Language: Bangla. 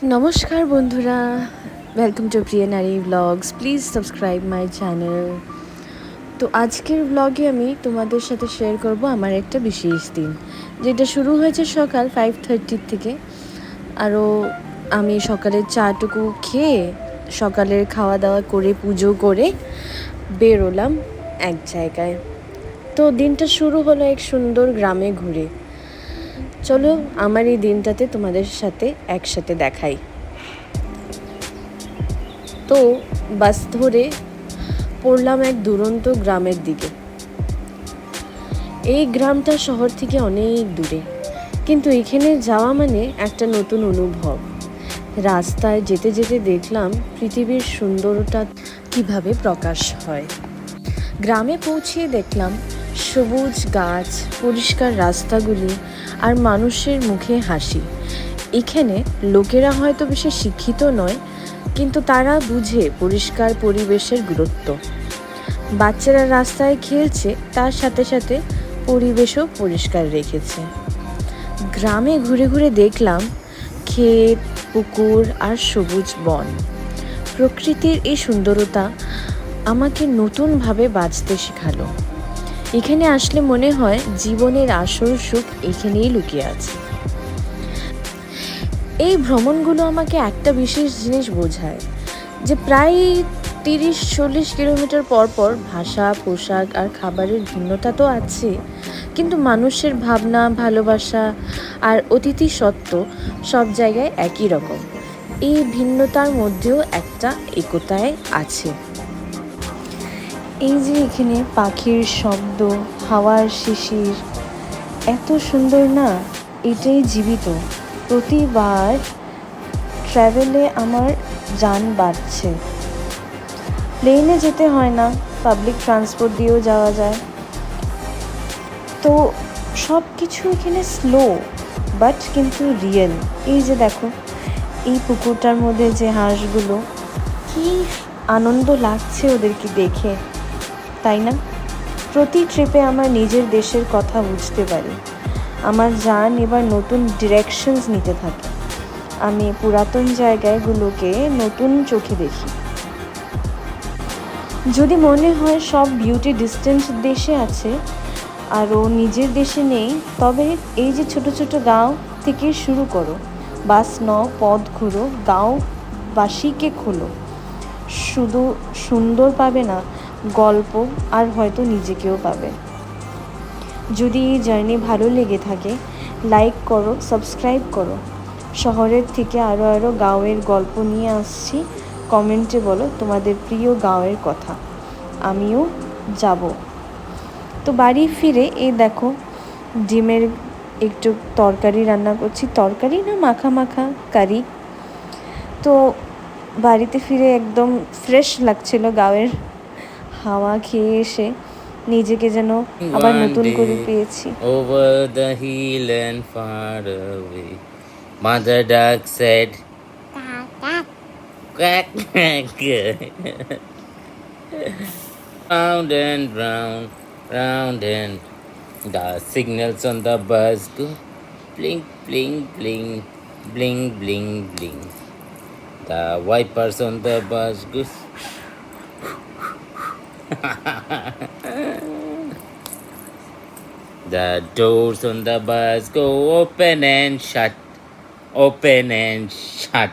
নমস্কার বন্ধুরা, welcome to Priya Nari blogs. Please subscribe my channel. তো আজকের ব্লগে আমি তোমাদের সাথে শেয়ার করব আমার একটা বিশেষ দিন, যেটা শুরু হয়েছে সকাল 5:30 থেকে। আরও আমি সকালের চাটুকু খেয়ে সকালের খাওয়া দাওয়া করে পুজো করে বেরোলাম এক জায়গায়। তো দিনটা শুরু হলো এক সুন্দর গ্রামে ঘুরে। চলো আমার এই দিনটাতে তোমাদের সাথে একসাথে দেখাই। তো বাস ধরে পড়লাম এক দুরন্ত গ্রামের দিকে। এই গ্রামটা শহর থেকে অনেক দূরে, কিন্তু এখানে যাওয়া মানে একটা নতুন অনুভব। রাস্তায় যেতে যেতে দেখলাম পৃথিবীর সুন্দরতা কিভাবে প্রকাশ হয়। গ্রামে পৌঁছে দেখলাম সবুজ গাছ, পরিষ্কার রাস্তাগুলি আর মানুষের মুখে হাসি। এখানে লোকেরা হয়তো বেশি শিক্ষিত নয়, কিন্তু তারা বুঝে পরিষ্কার পরিবেশের গুরুত্ব। বাচ্চারা রাস্তায় খেলছে, তার সাথে সাথে পরিবেশও পরিষ্কার রেখেছে। গ্রামে ঘুরে ঘুরে দেখলাম ক্ষেত, পুকুর আর সবুজ বন। প্রকৃতির এই সুন্দরতা আমাকে নতুনভাবে বাঁচতে শেখালো। এখানে আসলে মনে হয় জীবনের আসল সুখ এখানেই লুকিয়ে আছে। এই ভ্রমণগুলো আমাকে একটা বিশেষ জিনিস বোঝায়, যে প্রায় 30-40 কিলোমিটার পর পর ভাষা, পোশাক আর খাবারের ভিন্নতা তো আছে, কিন্তু মানুষের ভাবনা, ভালোবাসা আর অতিথিসত্ত্ব সব জায়গায় একই রকম। এই ভিন্নতার মধ্যেও একটা একতায় আছে। এই যে এখানে পাখির শব্দ, হাওয়ার শিশির, এত সুন্দর না, এটাই জীবিত। প্রতিবার ট্রাভেলে আমার জান বাড়ছে। প্লেনে যেতে হয় না, পাবলিক ট্রান্সপোর্ট দিয়েও যাওয়া যায়। তো সব কিছু এখানে স্লো বাট কিন্তু রিয়েল। এই যে দেখো, এই পুকুরটার মধ্যে যে হাঁসগুলো, কি আনন্দ লাগছে ওদেরকে দেখে, তাই না? প্রতি ট্রিপে আমার নিজের দেশের কথা বুঝতে পারি। আমার জান এবার নতুন ডিরেকশনস নিতে থাকে। আমি পুরাতন জায়গাগুলোকে নতুন চোখে দেখি। যদি মনে হয় সব বিউটি ডিস্টেন্স দেশে আছে আরও নিজের দেশে নেই, তবে এই যে ছোট ছোট গাঁও থেকে শুরু করো। বাস নাও, পথ ঘুরো, গাঁওবাসীকে খোলো। শুধু সুন্দর পাবে না, গল্প আর হয়তো নিজেকেও পাবে। যদি এই জার্নি ভালো লেগে থাকে, লাইক করো, সাবস্ক্রাইব করো। শহরের থেকে আরও গাঁওয়ের গল্প নিয়ে আসছি। কমেন্টে বলো তোমাদের প্রিয় গাঁওয়ের কথা, আমিও যাব। তো বাড়ি ফিরে এই দেখো, ডিমের একটু তরকারি রান্না করছি। তরকারি না, মাখা মাখা কারি। তো বাড়িতে ফিরে একদম ফ্রেশ লাগছিল। গাঁয়ের হাওয়া খেয়ে এসে নিজেকে যেন আবার নতুন করে পেয়েছি। Over the hill and far away, Mother Duck said, quack, quack. Round and round, round and the signals on the bus go blink, blink, blink, blink, blink, blink. The wipers on the bus go. The doors on the bus go open and shut, open and shut.